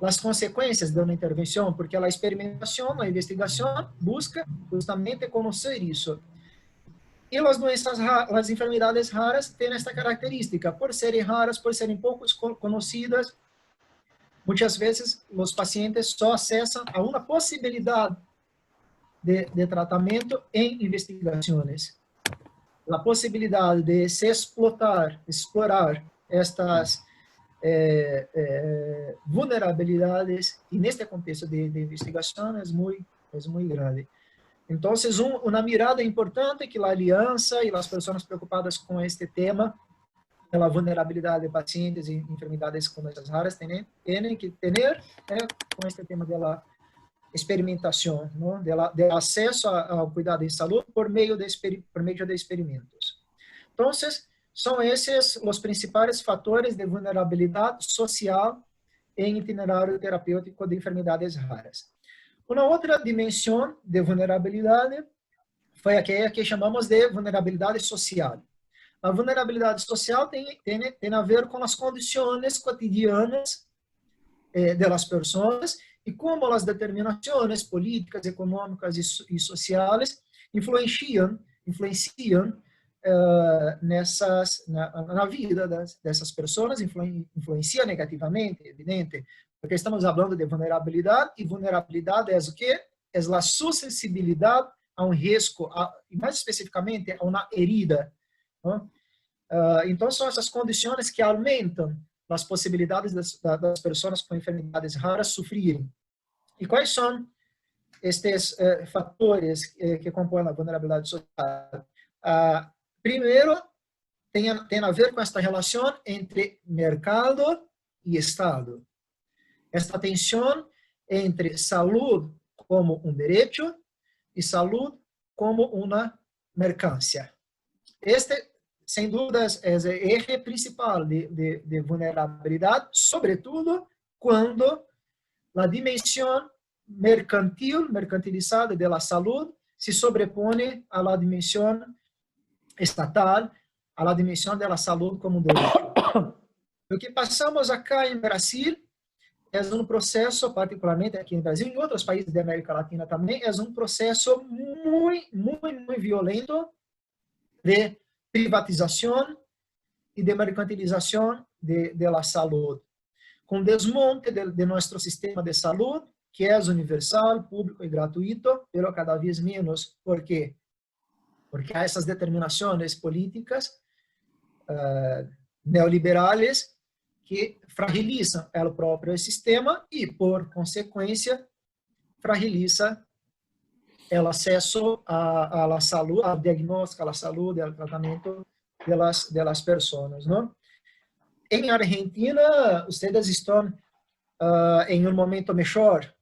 as consequências de uma intervenção, porque a experimentação, a investigação busca justamente conhecer isso. E as doenças, as enfermidades raras têm esta característica, por serem raras, por serem pouco conhecidas. Muitas vezes, os pacientes só acessam a uma possibilidade de tratamento em investigações. A possibilidade de se explorar estas vulnerabilidades, e neste contexto de investigação, é muito grande. Então, uma mirada importante que a aliança e as pessoas preocupadas com este tema da vulnerabilidade de pacientes e enfermidades com doenças raras têm que ter com este tema da experimentação, de acesso ao cuidado em saúde por meio de experimentos. Então, são esses os principais fatores de vulnerabilidade social em itinerário terapêutico de enfermidades raras. Uma outra dimensão de vulnerabilidade foi aquela que chamamos de vulnerabilidade social. a vulnerabilidade social tem a ver com as condições cotidianas das pessoas e como as determinações políticas, econômicas e sociais influenciam na vida dessas pessoas, influencia negativamente, evidente, porque estamos falando de vulnerabilidade, e vulnerabilidade é o quê? É a suscetibilidade a um risco, e mais especificamente a uma herida. Não? Então, são essas condições que aumentam as possibilidades das pessoas com enfermidades raras sofrerem. E quais são estes fatores que compõem a vulnerabilidade social? Primeiro, tem a ver com esta relação entre mercado e Estado. Esta tensão entre saúde como um direito e saúde como uma mercancia. Este, sem dúvidas, é o eje principal de vulnerabilidade, sobretudo quando a dimensão mercantilizada da saúde se sobrepõe à dimensão estatal, à dimensão da saúde como um direito. O que passamos acá em Brasil é um processo, particularmente aqui no Brasil e em outros países da América Latina também, é um processo muito violento de privatização e de mercantilização da saúde, com desmonte de nosso sistema de saúde, que é universal, público e gratuito, mas cada vez menos. ¿Por quê? Porque há essas determinações políticas neoliberales que fragilizam o próprio sistema e, por consequência, fragiliza o acesso à saúde, ao diagnóstico, à saúde, ao tratamento das pessoas, não? Em Argentina, vocês estão em um momento melhor.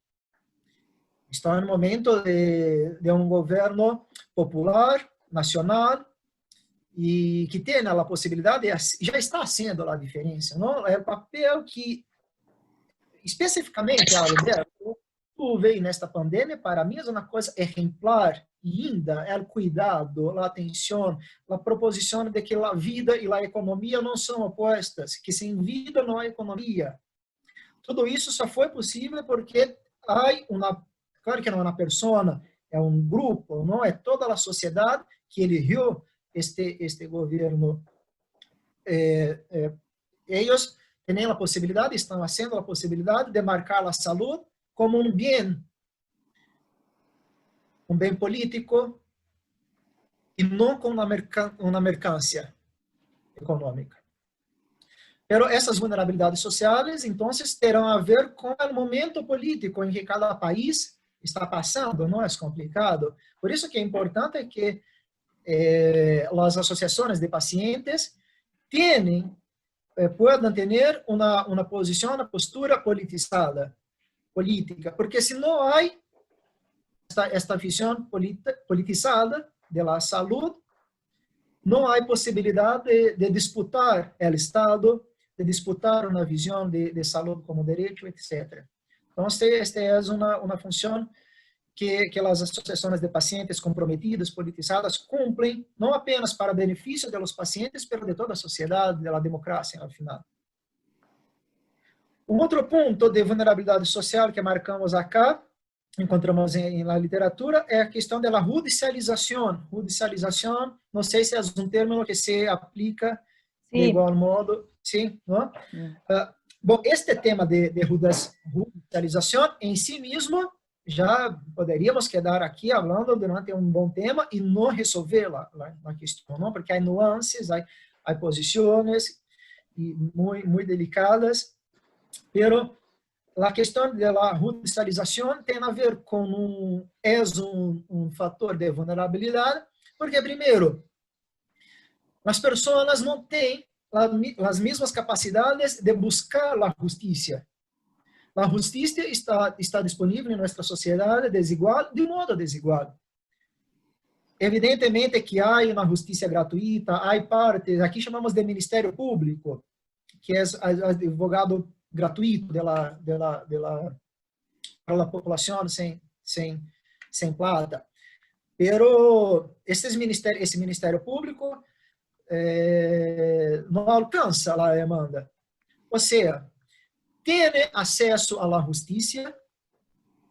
Estão em um momento de um governo popular, nacional, e que tem a possibilidade, já está sendo a diferença, não? É o papel que, especificamente, Alberto, tu veio nesta pandemia, para mim é uma coisa exemplar, linda, é o cuidado, a atenção, a proposição de que a vida e a economia não são opostas, que sem vida não há economia. Tudo isso só foi possível porque há claro que não é uma pessoa, é um grupo, não é toda a sociedade que elegeu este governo. Eles têm a possibilidade, estão fazendo a possibilidade de marcar a saúde como um bem político e não como uma mercancia econômica. Pero essas vulnerabilidades sociais, então, terão a ver com o momento político em que cada país está passando, não é complicado. Por isso que é importante que as associações de pacientes puedan ter uma posição, uma postura politizada, política, porque se não há esta visão politizada da saúde, não há possibilidade de disputar o Estado, de disputar uma visão de saúde como direito, etc. Então, esta é uma função que as associações de pacientes comprometidas, politizadas, cumprem, não apenas para benefício dos pacientes, mas de toda a sociedade, da democracia, ao final. Um outro ponto de vulnerabilidade social que marcamos acá, encontramos na literatura, é a questão da judicialização. Judicialização, não sei se é um termo que se aplica de igual modo. Sim, não? Bom, este tema de judicialização em si mesmo, já poderíamos quedar aqui falando durante um bom tema e não resolver a questão, não? Porque há nuances, há posições muito delicadas, pero a questão da judicialização tem a ver com um fator de vulnerabilidade, porque, primeiro, as pessoas não têm as mesmas capacidades de buscar a justiça. A justiça está disponível em nossa sociedade desigual, de modo desigual. Evidentemente que há uma justiça gratuita, há partes, aqui chamamos de Ministério Público, que é o advogado gratuito para a população sem plata. Pero esse Ministério Público não alcança a demanda. Ou seja, tem acesso à justiça,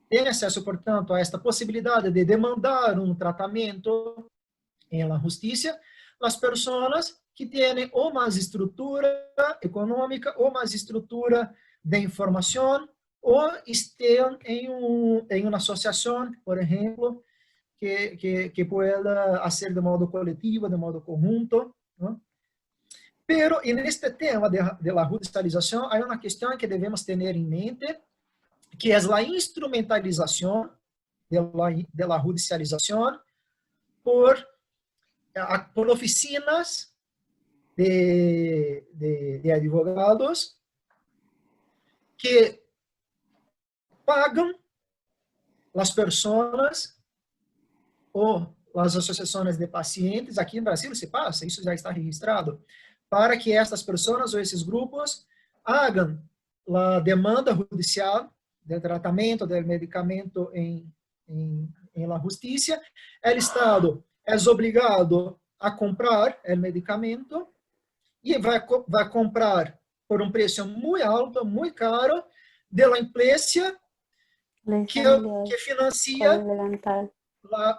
tem acesso, portanto, a esta possibilidade de demandar um tratamento em la justiça, as pessoas que têm ou mais estrutura econômica, ou mais estrutura de informação, ou estejam em uma associação, por exemplo, que pueda fazer de modo coletivo, de modo conjunto, ¿no? Pero en este tema de la judicialización hay una cuestión que debemos tener en mente, que es la instrumentalización de la judicialización por oficinas de advogados que pagan las personas ou as associações de pacientes, aqui em Brasil se passa, isso já está registrado, para que estas pessoas ou esses grupos hagam a demanda judicial de tratamento do medicamento em la justiça. O Estado é obrigado a comprar o medicamento e vai comprar por um preço muito alto, muito caro, da empresa que financia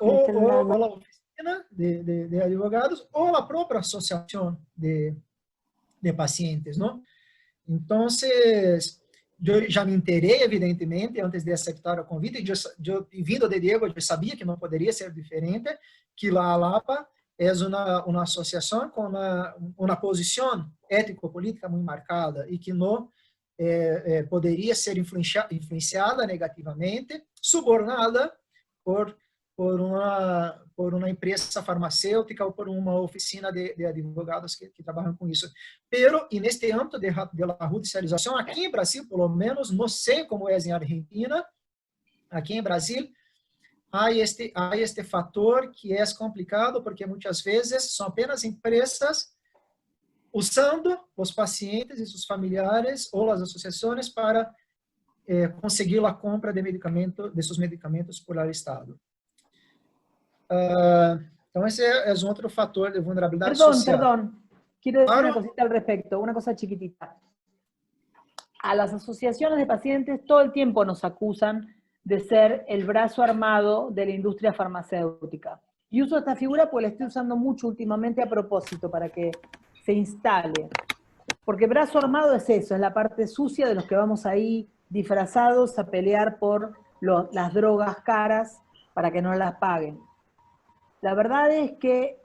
ou a oficina de advogados ou a própria associação de pacientes, não? Então, eu já me inteirei, evidentemente, antes de aceitar o convite, vindo de Diego, eu sabia que não poderia ser diferente, que a ALAPA é uma associação com uma posição ético-política muito marcada e que não poderia ser influenciada negativamente, subornada por uma empresa farmacêutica ou por uma oficina de advogados que trabalham com isso. Pero, e neste âmbito de judicialização, aqui em Brasil, pelo menos, não sei como é em Argentina, aqui em Brasil, há este fator que é complicado, porque muitas vezes são apenas empresas usando os pacientes e seus familiares ou as associações para conseguir a compra de seus medicamentos por el Estado. Então, esse é um outro fator de vulnerabilidade social. Perdón, quiero decir una cosita al respecto, una cosa chiquitita. A las asociaciones de pacientes todo el tiempo nos acusan de ser el brazo armado de la industria farmacéutica. Y uso esta figura porque la estoy usando mucho últimamente a propósito, para que se instale. Porque brazo armado es eso, es la parte sucia de los que vamos ahí disfrazados a pelear por las drogas caras para que no las paguen. La verdad es que,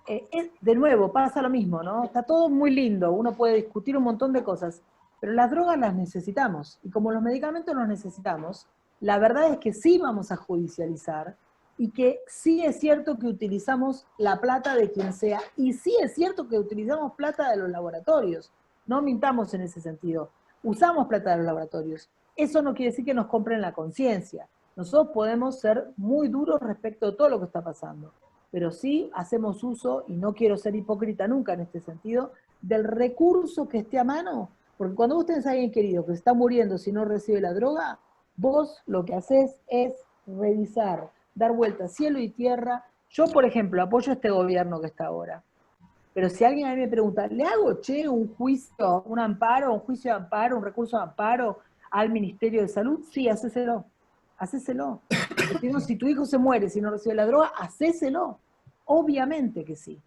de nuevo, pasa lo mismo, ¿no? Está todo muy lindo, uno puede discutir un montón de cosas, pero las drogas las necesitamos, y como los medicamentos los necesitamos, la verdad es que sí vamos a judicializar, y que sí es cierto que utilizamos la plata de quien sea, y sí es cierto que utilizamos plata de los laboratorios, no mintamos en ese sentido, usamos plata de los laboratorios. Eso no quiere decir que nos compren la conciencia, nosotros podemos ser muy duros respecto de todo lo que está pasando, pero sí hacemos uso, y no quiero ser hipócrita nunca en este sentido, del recurso que esté a mano, porque cuando vos tenés a alguien querido que se está muriendo si no recibe la droga, vos lo que haces es revisar, dar vueltas cielo y tierra. Yo, por ejemplo, apoyo este gobierno que está ahora, pero si alguien a mí me pregunta, ¿le hago, un juicio, un amparo, un juicio de amparo, un recurso de amparo al Ministerio de Salud? Sí, hacéselo. Si tu hijo se muere si no recibe la droga, hacéselo. Obviamente que sí.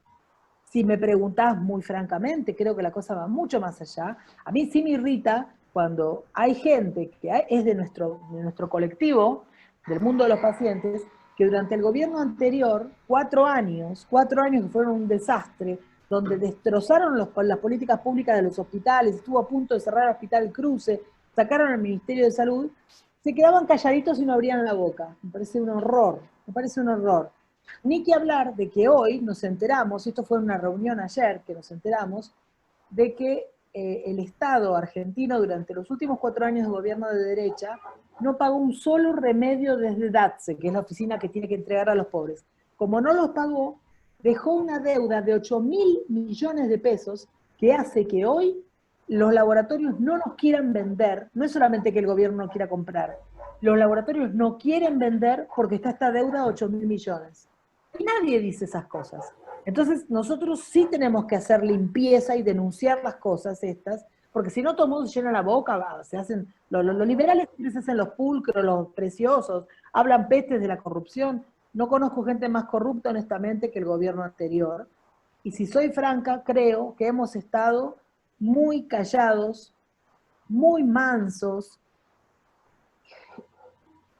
Si me preguntás muy francamente, creo que la cosa va mucho más allá. A mí sí me irrita cuando hay gente que es de nuestro colectivo, del mundo de los pacientes, que durante el gobierno anterior, 4 años que fueron un desastre, donde destrozaron las políticas públicas de los hospitales, estuvo a punto de cerrar el Hospital Cruce, sacaron al Ministerio de Salud, se quedaban calladitos y no abrían la boca. Me parece un horror. Ni que hablar de que hoy nos enteramos, esto fue en una reunión ayer que nos enteramos, de que el Estado argentino durante los últimos 4 años de gobierno de derecha no pagó un solo remedio desde DATSE, que es la oficina que tiene que entregar a los pobres. Como no los pagó, dejó una deuda de 8.000 millones de pesos que hace que hoy los laboratorios no nos quieran vender. No es solamente que el gobierno no quiera comprar, los laboratorios no quieren vender porque está esta deuda de 8.000 millones. Y nadie dice esas cosas. Entonces, nosotros sí tenemos que hacer limpieza y denunciar las cosas estas, porque si no todo el mundo se llena la boca, se hacen, los liberales siempre se hacen los pulcros, los preciosos, hablan pestes de la corrupción. No conozco gente más corrupta, honestamente, que el gobierno anterior. Y si soy franca, creo que hemos estado muy callados, muy mansos,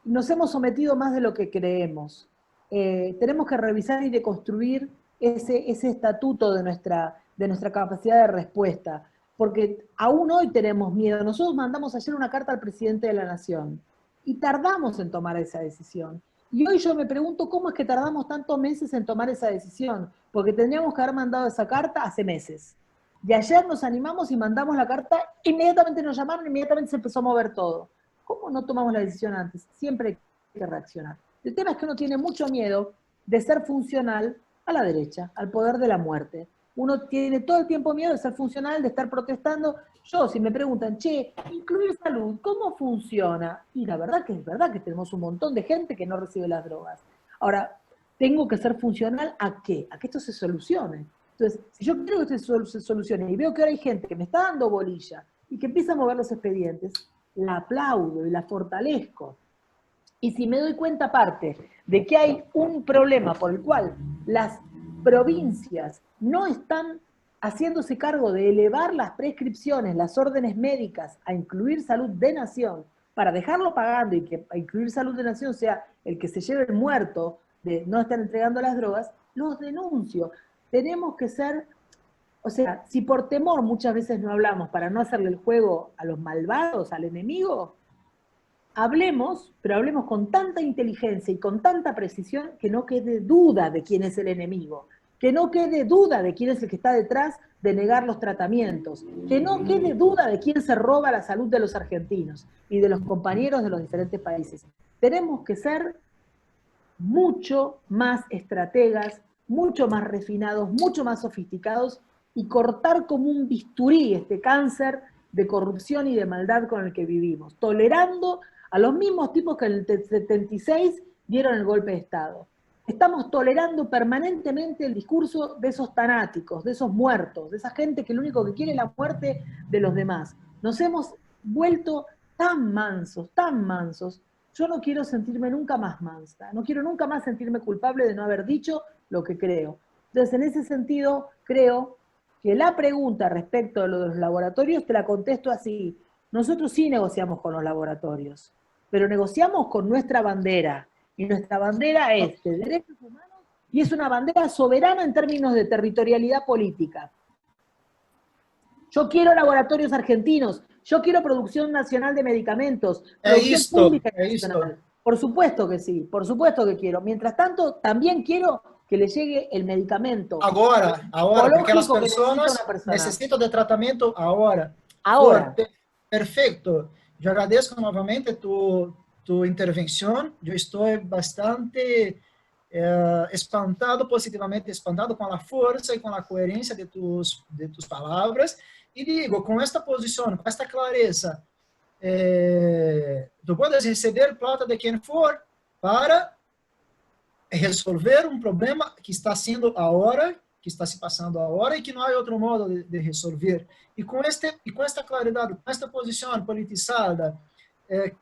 nos hemos sometido más de lo que creemos. Tenemos que revisar y deconstruir ese estatuto de nuestra capacidad de respuesta, porque aún hoy tenemos miedo. Nosotros mandamos ayer una carta al presidente de la Nación y tardamos en tomar esa decisión. Y hoy yo me pregunto cómo es que tardamos tantos meses en tomar esa decisión, porque tendríamos que haber mandado esa carta hace meses. Y ayer nos animamos y mandamos la carta, inmediatamente nos llamaron, inmediatamente se empezó a mover todo. ¿Cómo no tomamos la decisión antes? Siempre hay que reaccionar. El tema es que uno tiene mucho miedo de ser funcional a la derecha, al poder de la muerte. Uno tiene todo el tiempo miedo de ser funcional, de estar protestando. Yo, si me preguntan, che, incluir salud, ¿cómo funciona? Y la verdad que es verdad que tenemos un montón de gente que no recibe las drogas. Ahora, ¿tengo que ser funcional a qué? A que esto se solucione. Entonces, si yo quiero que esto se solucione y veo que ahora hay gente que me está dando bolilla y que empieza a mover los expedientes, la aplaudo y la fortalezco. Y si me doy cuenta aparte de que hay un problema por el cual las provincias no están haciéndose cargo de elevar las prescripciones, las órdenes médicas a incluir salud de nación, para dejarlo pagando y que a incluir salud de nación sea el que se lleve el muerto de no estar entregando las drogas, los denuncio. Tenemos que ser, o sea, si por temor muchas veces no hablamos para no hacerle el juego a los malvados, al enemigo, hablemos, pero hablemos con tanta inteligencia y con tanta precisión que no quede duda de quién es el enemigo, que no quede duda de quién es el que está detrás de negar los tratamientos, que no quede duda de quién se roba la salud de los argentinos y de los compañeros de los diferentes países. Tenemos que ser mucho más estrategas, mucho más refinados, mucho más sofisticados y cortar como un bisturí este cáncer de corrupción y de maldad con el que vivimos, tolerando a los mismos tipos que en el 76 dieron el golpe de Estado. Estamos tolerando permanentemente el discurso de esos tanáticos, de esos muertos, de esa gente que lo único que quiere es la muerte de los demás. Nos hemos vuelto tan mansos, tan mansos. Yo no quiero sentirme nunca más mansa, no quiero nunca más sentirme culpable de no haber dicho lo que creo. Entonces, en ese sentido, creo que la pregunta respecto a lo de los laboratorios te la contesto así. Nosotros sí negociamos con los laboratorios, pero negociamos con nuestra bandera, y nuestra bandera es de derechos humanos y es una bandera soberana en términos de territorialidad política. Yo quiero laboratorios argentinos, yo quiero producción nacional de medicamentos, producción pública y nacional. Por supuesto que sí, por supuesto que quiero. Mientras tanto, también quiero que le llegue el medicamento. Ahora, porque las personas necesitan de tratamiento ahora. Ahora. Perfecto. Yo agradezco nuevamente tu intervención. Yo estoy bastante positivamente espantado con la fuerza y con la coherencia de tus palabras. Y digo, con esta posición, con esta clareza, tú puedes recibir plata de quien for para resolver un problema que está haciendo ahora, que está se passando agora e que não há outro modo de resolver. E com esta claridade, com esta posição politizada,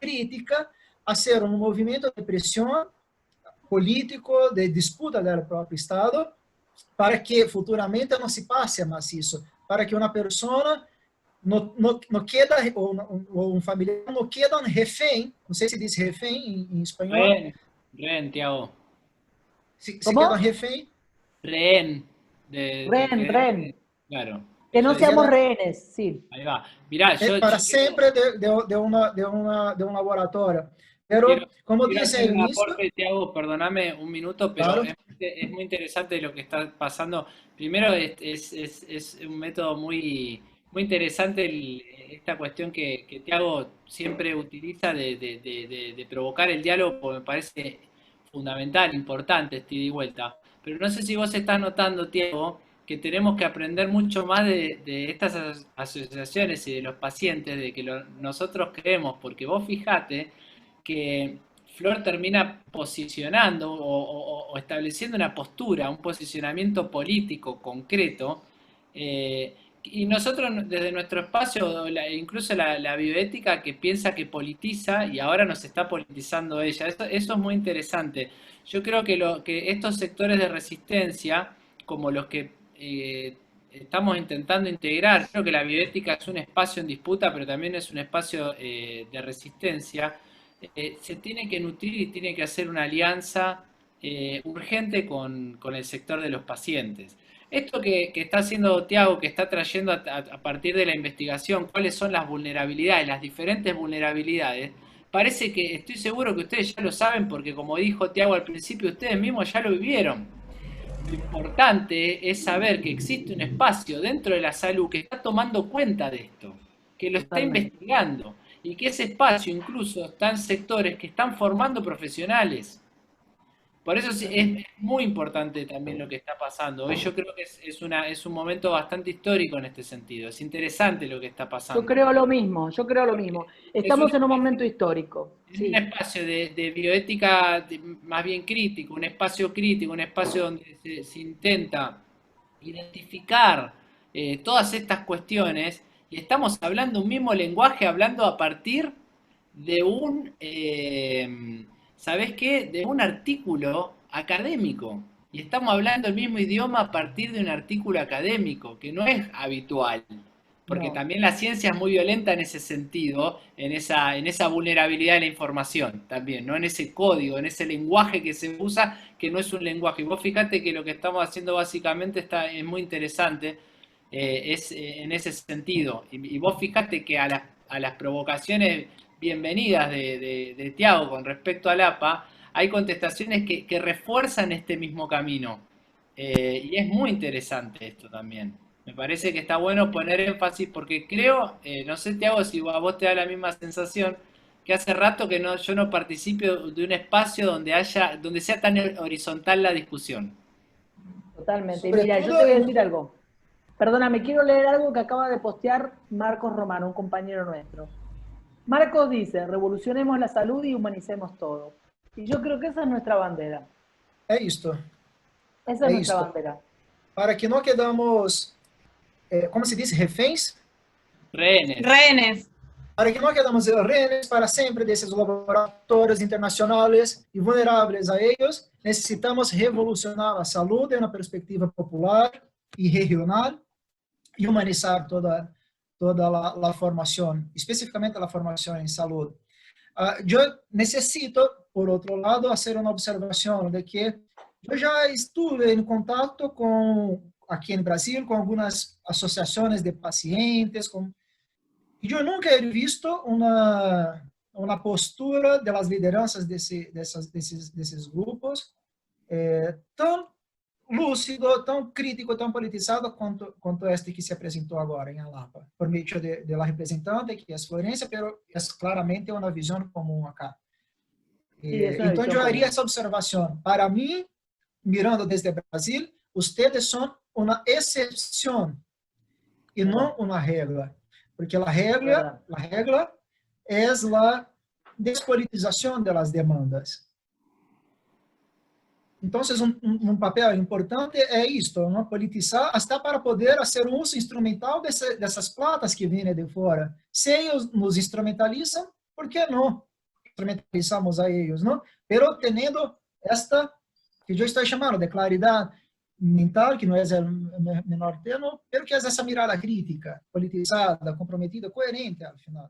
crítica, a ser um movimento de pressão político, de disputa do próprio Estado, para que futuramente não se passe mais isso, para que uma pessoa não queda, ou um familiar não queda um refém, não sei se diz refém em espanhol. Rehén, Tiago. Se queda um refém. Rehén. Rehén. Claro. Que no seamos rehenes, sí. Ahí va. Mirá, para siempre de un laboratorio. Pero, como dice el inicio... Tiago, perdóname un minuto, pero claro. Es muy interesante lo que está pasando. Primero, es un método muy interesante esta cuestión que Tiago siempre utiliza de provocar el diálogo, porque me parece fundamental, importante, este ida y vuelta. Pero no sé si vos estás notando, Tiago, que tenemos que aprender mucho más de estas asociaciones y de los pacientes, de que nosotros creemos, porque vos fijate que Flor termina posicionando o estableciendo una postura, un posicionamiento político concreto. Y nosotros desde nuestro espacio, incluso la bioética que piensa que politiza y ahora nos está politizando ella, eso es muy interesante. Yo creo que estos sectores de resistencia, como los que estamos intentando integrar, creo que la bioética es un espacio en disputa, pero también es un espacio de resistencia, se tiene que nutrir y tiene que hacer una alianza urgente con el sector de los pacientes. Esto que está haciendo Tiago, que está trayendo a partir de la investigación cuáles son las vulnerabilidades, las diferentes vulnerabilidades, parece que estoy seguro que ustedes ya lo saben porque como dijo Tiago al principio, ustedes mismos ya lo vivieron. Lo importante es saber que existe un espacio dentro de la salud que está tomando cuenta de esto, que lo está Totalmente. investigando y que ese espacio incluso está en sectores que están formando profesionales. Por eso es muy importante también lo que está pasando. Hoy yo creo que es un momento bastante histórico en este sentido. Es interesante lo que está Yo pasando. creo lo mismo, yo creo lo mismo. Es un Estamos en un momento histórico, en un sí, espacio de bioética más bien crítico, un espacio donde se intenta identificar todas estas cuestiones y estamos hablando un mismo lenguaje, hablando a partir de ¿sabés qué? De un artículo académico. Y estamos hablando el mismo idioma a partir de un artículo académico, que no es habitual. Porque no, también la ciencia es muy violenta en ese sentido, en esa vulnerabilidad de la información también, ¿no? En ese código, en ese lenguaje que se usa, que no es un lenguaje. Y vos fíjate que lo que estamos haciendo básicamente es muy interesante, es en ese sentido. Y vos fíjate que a las provocaciones bienvenidas de Tiago con respecto al APA, hay contestaciones que refuerzan este mismo camino. Y es muy interesante esto también. Me parece que está bueno poner énfasis porque creo, no sé, Tiago, si a vos te da la misma sensación, que hace rato que yo no participo de un espacio donde sea tan horizontal la discusión. totalmente. Y Sobre mira, yo todo te voy a en decir algo. Perdóname, quiero leer algo que acaba de postear Marcos Romano, un compañero nuestro. Marcos dice, revolucionemos la salud y humanicemos todo. Y yo creo que esa es nuestra bandera. é isto, Esa es é nuestra isto. bandera. Para que não quedamos, como se diz, reféns, Rehenes. Rehenes. para que não quedamos rehenes para sempre desses laboratórios internacionais e vulneráveis a eles, necessitamos revolucionar a saúde em uma perspectiva popular e regional e humanizar toda a formação, especificamente a formação em saúde. Eu necessito, por outro lado, fazer uma observação de que eu já estive em contato aqui no Brasil com algumas associações de pacientes, e eu nunca he visto uma postura das lideranças desses grupos tão lúcido, tão crítico, tão politizado quanto este que se apresentou agora em Alapa, por meio de la representante, que é Florência, mas é claramente uma visão comum acá. Sí, es una Então, visión eu haria común. essa observação. Para mim, mirando desde Brasil, ustedes são uma exceção e não uma regra, porque a regra é a despolitização das demandas. Então, um papel importante é isto, não politizar, até para poder fazer uso instrumental dessas platas que vêm de fora. Se eles nos instrumentalizam, por que não instrumentalizamos a eles, não? Pero tendo esta, que eu estou chamando de claridade mental, que não é o menor termo, pero que é essa mirada crítica, politizada, comprometida, coerente, ao final.